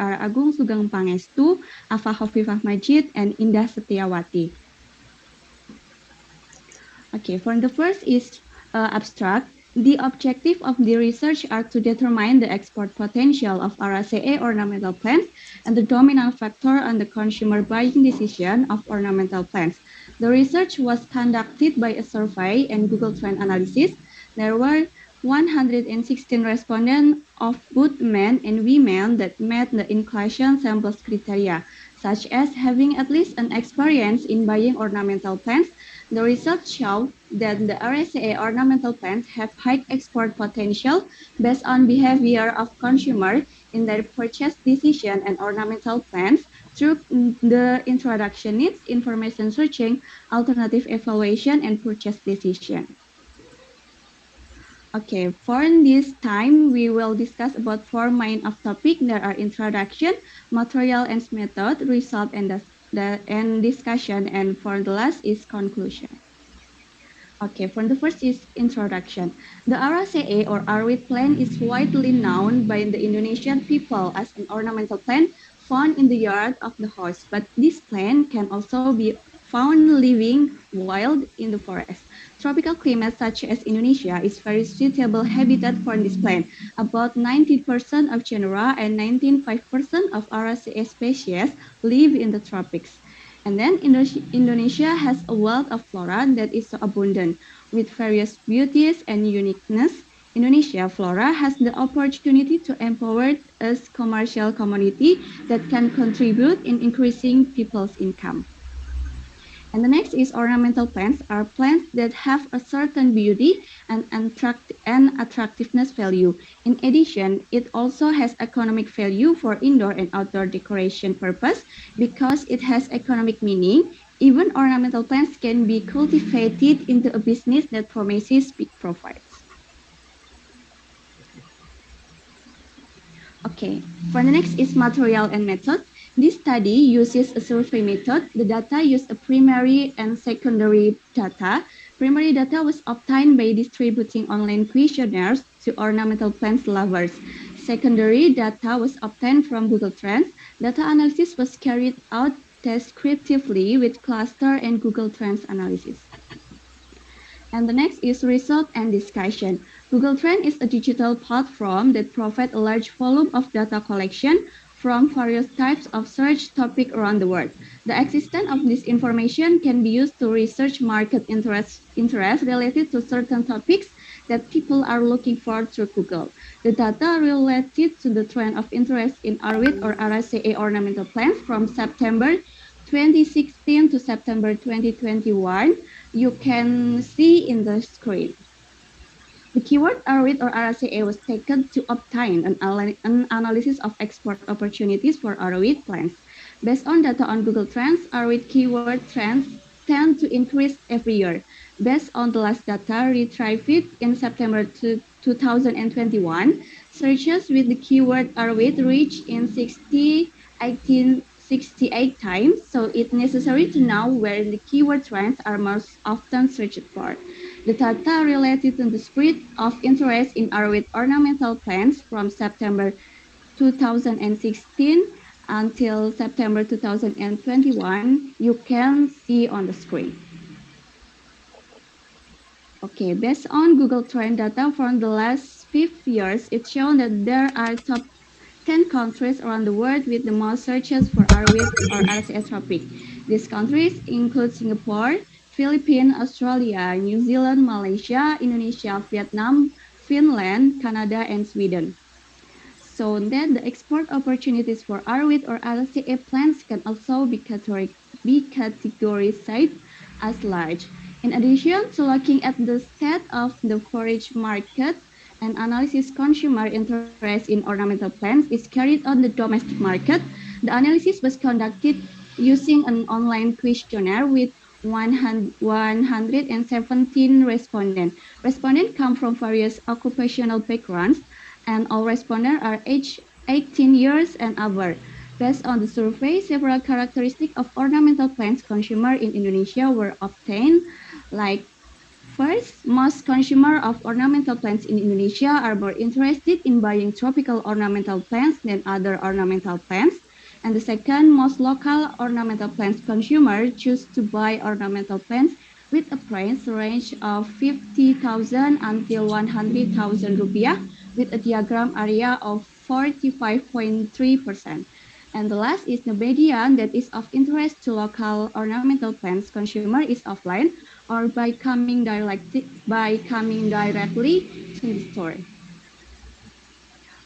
are Agung Sugeng Pangestu, Afa Khofifah Majid, and Indah Setiawati. Okay, for the first is abstract. The objective of the research are to determine the export potential of Araceae ornamental plants and the dominant factor on the consumer buying decision of ornamental plants. The research was conducted by a survey and Google Trend analysis. There were 116 respondents of both men and women that met the inclusion samples criteria, such as having at least an experience in buying ornamental plants. The research showed that the Araceae ornamental plants have high export potential based on behavior of consumers in their purchase decision and ornamental plants through the introduction needs, information searching, alternative evaluation, and purchase decision. Okay, for this time, we will discuss about four main of topic. There are introduction, material and method, result, and discussion, and for the last is conclusion. Okay, for the first is introduction. The Araceae or Arwit plant is widely known by the Indonesian people as an ornamental plant found in the yard of the house, but this plant can also be found living wild in the forest. Tropical climate such as Indonesia is very suitable habitat for this plant. About 90% of genera and 95% of Araceae species live in the tropics. And then Indonesia has a wealth of flora that is so abundant with various beauties and uniqueness. Indonesia flora has the opportunity to empower a commercial community that can contribute in increasing people's income. And the next is ornamental plants are plants that have a certain beauty and attractiveness value. In addition, it also has economic value for indoor and outdoor decoration purpose because it has economic meaning. Even ornamental plants can be cultivated into a business that promises big profits. Okay, for the next is material and method. This study uses a survey method. The data use a primary and secondary data. Primary data was obtained by distributing online questionnaires to ornamental plants lovers. Secondary data was obtained from Google Trends. Data analysis was carried out descriptively with cluster and Google Trends analysis. And the next is result and discussion. Google Trend is a digital platform that provides a large volume of data collection from various types of search topics around the world. The existence of this information can be used to research market interest related to certain topics that people are looking for through Google. The data related to the trend of interest in Arwit or Araceae ornamental plants from September 2016 to September 2021, you can see in the screen. The keyword Arwit or Araceae was taken to obtain an analysis of export opportunities for Arwit plants. Based on data on Google Trends, Arwit keyword trends tend to increase every year. Based on the last data retrieved in September 2021, searches with the keyword Arwit reached in 68 times, so it's necessary to know where the keyword trends are most often searched for. The data related to the spread of interest in Arwit ornamental plants from September 2016 until September 2021, you can see on the screen. Okay, based on Google Trend data from the last 5 years, it's shown that there are top 10 countries around the world with the most searches for Arwit or Araceae topic. These countries include Singapore, Philippines, Australia, New Zealand, Malaysia, Indonesia, Vietnam, Finland, Canada, and Sweden. So then the export opportunities for Arwit or Araceae plants can also be categorized as large. In addition to looking at the state of the forage market, an analysis consumer interest in ornamental plants is carried on the domestic market. The analysis was conducted using an online questionnaire with 117 respondents. Respondents come from various occupational backgrounds, and all respondents are aged 18 years and above. Based on the survey, several characteristics of ornamental plants consumer in Indonesia were obtained, like First, most consumers of ornamental plants in Indonesia are more interested in buying tropical ornamental plants than other ornamental plants. And the second, most local ornamental plants consumers choose to buy ornamental plants with a price range of 50,000 until 100,000 rupiah with a diagram area of 45.3%. And the last is the median that is of interest to local ornamental plants consumer is offline or by coming directly to the store.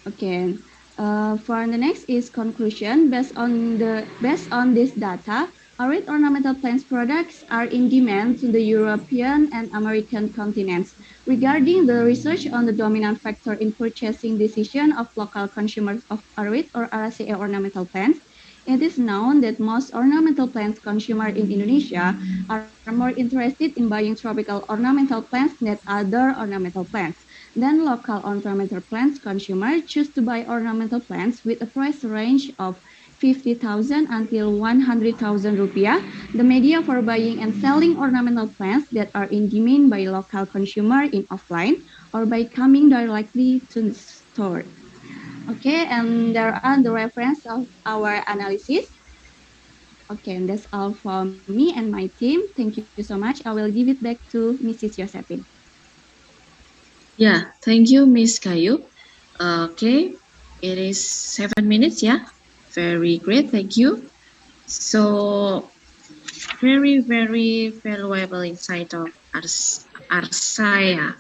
Okay. For the next is conclusion. Based on this data, Arid ornamental plants products are in demand to the European and American continents. Regarding the research on the dominant factor in purchasing decision of local consumers of Arid or Araceae ornamental plants, it is known that most ornamental plant consumers in Indonesia are more interested in buying tropical ornamental plants than other ornamental plants. Then local ornamental plants consumers choose to buy ornamental plants with a price range of 50,000 until 100,000 rupiah. The media for buying and selling ornamental plants that are in demand by local consumer in offline or by coming directly to the store. Okay, and there are the reference of our analysis. Okay, and that's all from me and my team. Thank you so much. I will give it back to Mrs. Josephine. Yeah, thank you, Miss Kayu. Okay, it is 7 minutes, yeah. Very great, thank you. So, very, very valuable insight of Arsaya